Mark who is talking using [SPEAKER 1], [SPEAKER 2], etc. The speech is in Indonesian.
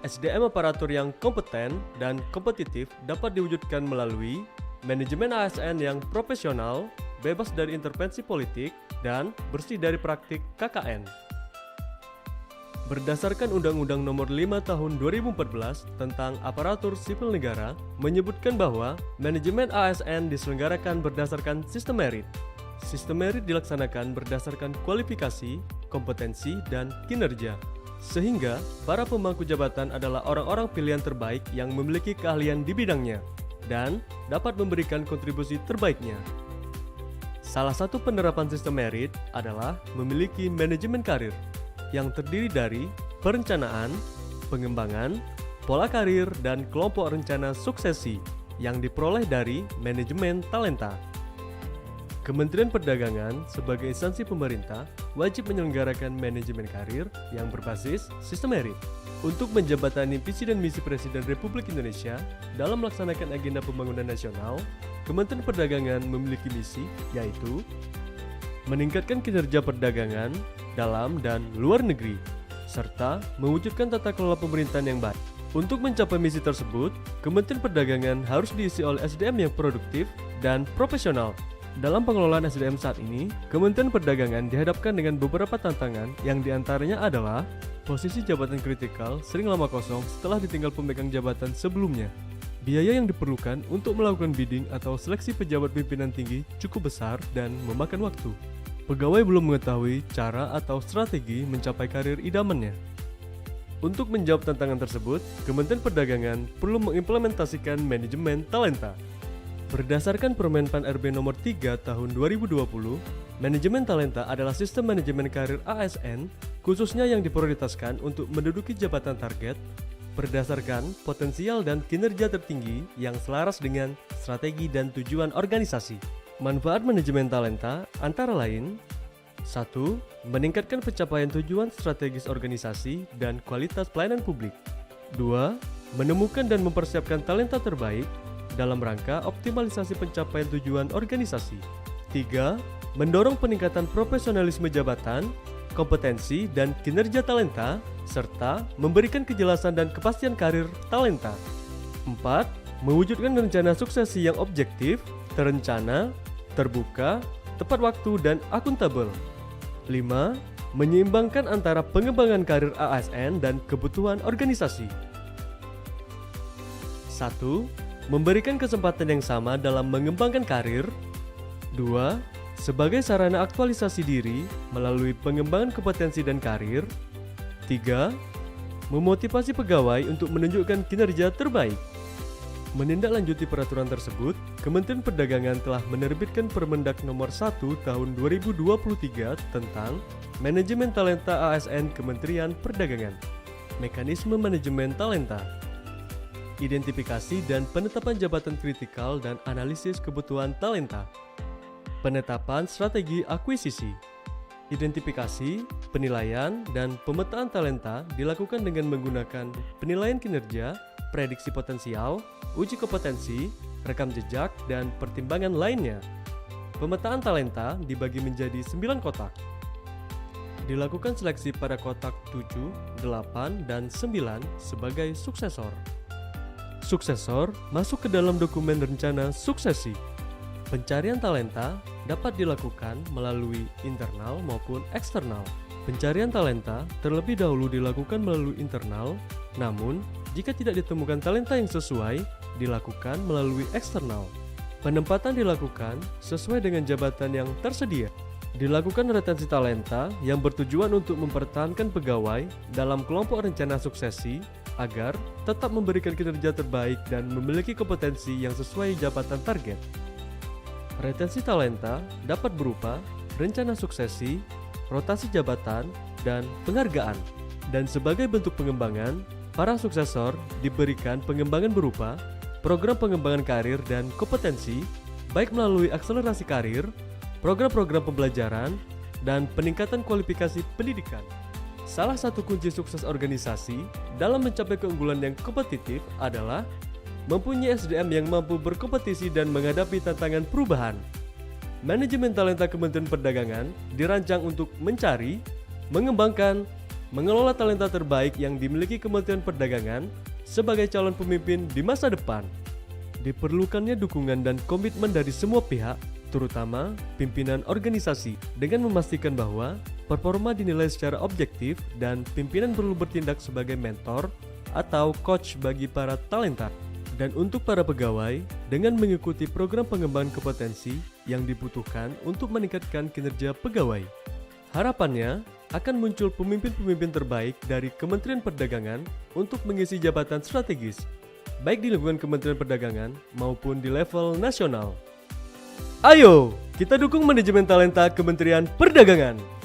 [SPEAKER 1] SDM aparatur yang kompeten dan kompetitif dapat diwujudkan melalui manajemen ASN yang profesional, bebas dari intervensi politik, dan bersih dari praktik KKN. Berdasarkan Undang-Undang Nomor 5 Tahun 2014 tentang Aparatur Sipil Negara menyebutkan bahwa manajemen ASN diselenggarakan berdasarkan sistem merit. Sistem merit dilaksanakan berdasarkan kualifikasi, kompetensi, dan kinerja. Sehingga para pemangku jabatan adalah orang-orang pilihan terbaik yang memiliki keahlian di bidangnya dan dapat memberikan kontribusi terbaiknya. Salah satu penerapan sistem merit adalah memiliki manajemen karir yang terdiri dari perencanaan, pengembangan, pola karir, dan kelompok rencana suksesi yang diperoleh dari manajemen talenta. Kementerian Perdagangan sebagai instansi pemerintah wajib menyelenggarakan manajemen karir yang berbasis sistem merit. Untuk menjembatani visi dan misi Presiden Republik Indonesia dalam melaksanakan agenda pembangunan nasional, Kementerian Perdagangan memiliki misi yaitu meningkatkan kinerja perdagangan dalam dan luar negeri, serta mewujudkan tata kelola pemerintahan yang baik. Untuk mencapai misi tersebut, Kementerian Perdagangan harus diisi oleh SDM yang produktif dan profesional. Dalam pengelolaan SDM saat ini, Kementerian Perdagangan dihadapkan dengan beberapa tantangan yang diantaranya adalah posisi jabatan kritikal sering lama kosong setelah ditinggal pemegang jabatan sebelumnya. Biaya yang diperlukan untuk melakukan bidding atau seleksi pejabat pimpinan tinggi cukup besar dan memakan waktu. Pegawai belum mengetahui cara atau strategi mencapai karir idamannya. Untuk menjawab tantangan tersebut, Kementerian Perdagangan perlu mengimplementasikan manajemen talenta. Berdasarkan Permenpan RB Nomor 3 Tahun 2020, manajemen talenta adalah sistem manajemen karir ASN khususnya yang diprioritaskan untuk menduduki jabatan target berdasarkan potensial dan kinerja tertinggi yang selaras dengan strategi dan tujuan organisasi. Manfaat manajemen talenta antara lain: 1. Meningkatkan pencapaian tujuan strategis organisasi dan kualitas pelayanan publik. 2. Menemukan dan mempersiapkan talenta terbaik dalam rangka optimalisasi pencapaian tujuan organisasi. 3. Mendorong peningkatan profesionalisme jabatan, kompetensi, dan kinerja talenta, serta memberikan kejelasan dan kepastian karir talenta. 4. Mewujudkan rencana suksesi yang objektif, terencana, terbuka, tepat waktu, dan akuntabel. 5. Menyeimbangkan antara pengembangan karir ASN dan kebutuhan organisasi. 1. Memberikan kesempatan yang sama dalam mengembangkan karir. 2. Sebagai sarana aktualisasi diri melalui pengembangan kompetensi dan karir. 3. Memotivasi pegawai untuk menunjukkan kinerja terbaik. Menindaklanjuti peraturan tersebut, Kementerian Perdagangan telah menerbitkan Permendak Nomor 1 Tahun 2023 tentang Manajemen Talenta ASN Kementerian Perdagangan. Mekanisme manajemen talenta, identifikasi dan penetapan jabatan kritikal dan analisis kebutuhan talenta, penetapan strategi akuisisi, identifikasi, penilaian, dan pemetaan talenta dilakukan dengan menggunakan penilaian kinerja, prediksi potensial, uji kompetensi, rekam jejak, dan pertimbangan lainnya. Pemetaan talenta dibagi menjadi 9 kotak. Dilakukan seleksi pada kotak 7, 8, dan 9 sebagai suksesor. Suksesor masuk ke dalam dokumen rencana suksesi. Pencarian talenta dapat dilakukan melalui internal maupun eksternal. Pencarian talenta terlebih dahulu dilakukan melalui internal, namun jika tidak ditemukan talenta yang sesuai, dilakukan melalui eksternal. Penempatan dilakukan sesuai dengan jabatan yang tersedia. Dilakukan retensi talenta yang bertujuan untuk mempertahankan pegawai dalam kelompok rencana suksesi agar tetap memberikan kinerja terbaik dan memiliki kompetensi yang sesuai jabatan target. Retensi talenta dapat berupa rencana suksesi, rotasi jabatan, dan penghargaan. Dan sebagai bentuk pengembangan, para suksesor diberikan pengembangan berupa program pengembangan karir dan kompetensi, baik melalui akselerasi karir, program-program pembelajaran, dan peningkatan kualifikasi pendidikan. Salah satu kunci sukses organisasi dalam mencapai keunggulan yang kompetitif adalah mempunyai SDM yang mampu berkompetisi dan menghadapi tantangan perubahan. Manajemen talenta Kementerian Perdagangan dirancang untuk mencari, mengembangkan, mengelola talenta terbaik yang dimiliki Kementerian Perdagangan sebagai calon pemimpin di masa depan. Diperlukannya dukungan dan komitmen dari semua pihak, terutama pimpinan organisasi, dengan memastikan bahwa performa dinilai secara objektif dan pimpinan perlu bertindak sebagai mentor atau coach bagi para talenta. Dan untuk para pegawai, dengan mengikuti program pengembangan kompetensi yang dibutuhkan untuk meningkatkan kinerja pegawai. Harapannya akan muncul pemimpin-pemimpin terbaik dari Kementerian Perdagangan untuk mengisi jabatan strategis, baik di lingkungan Kementerian Perdagangan maupun di level nasional. Ayo, kita dukung manajemen talenta Kementerian Perdagangan!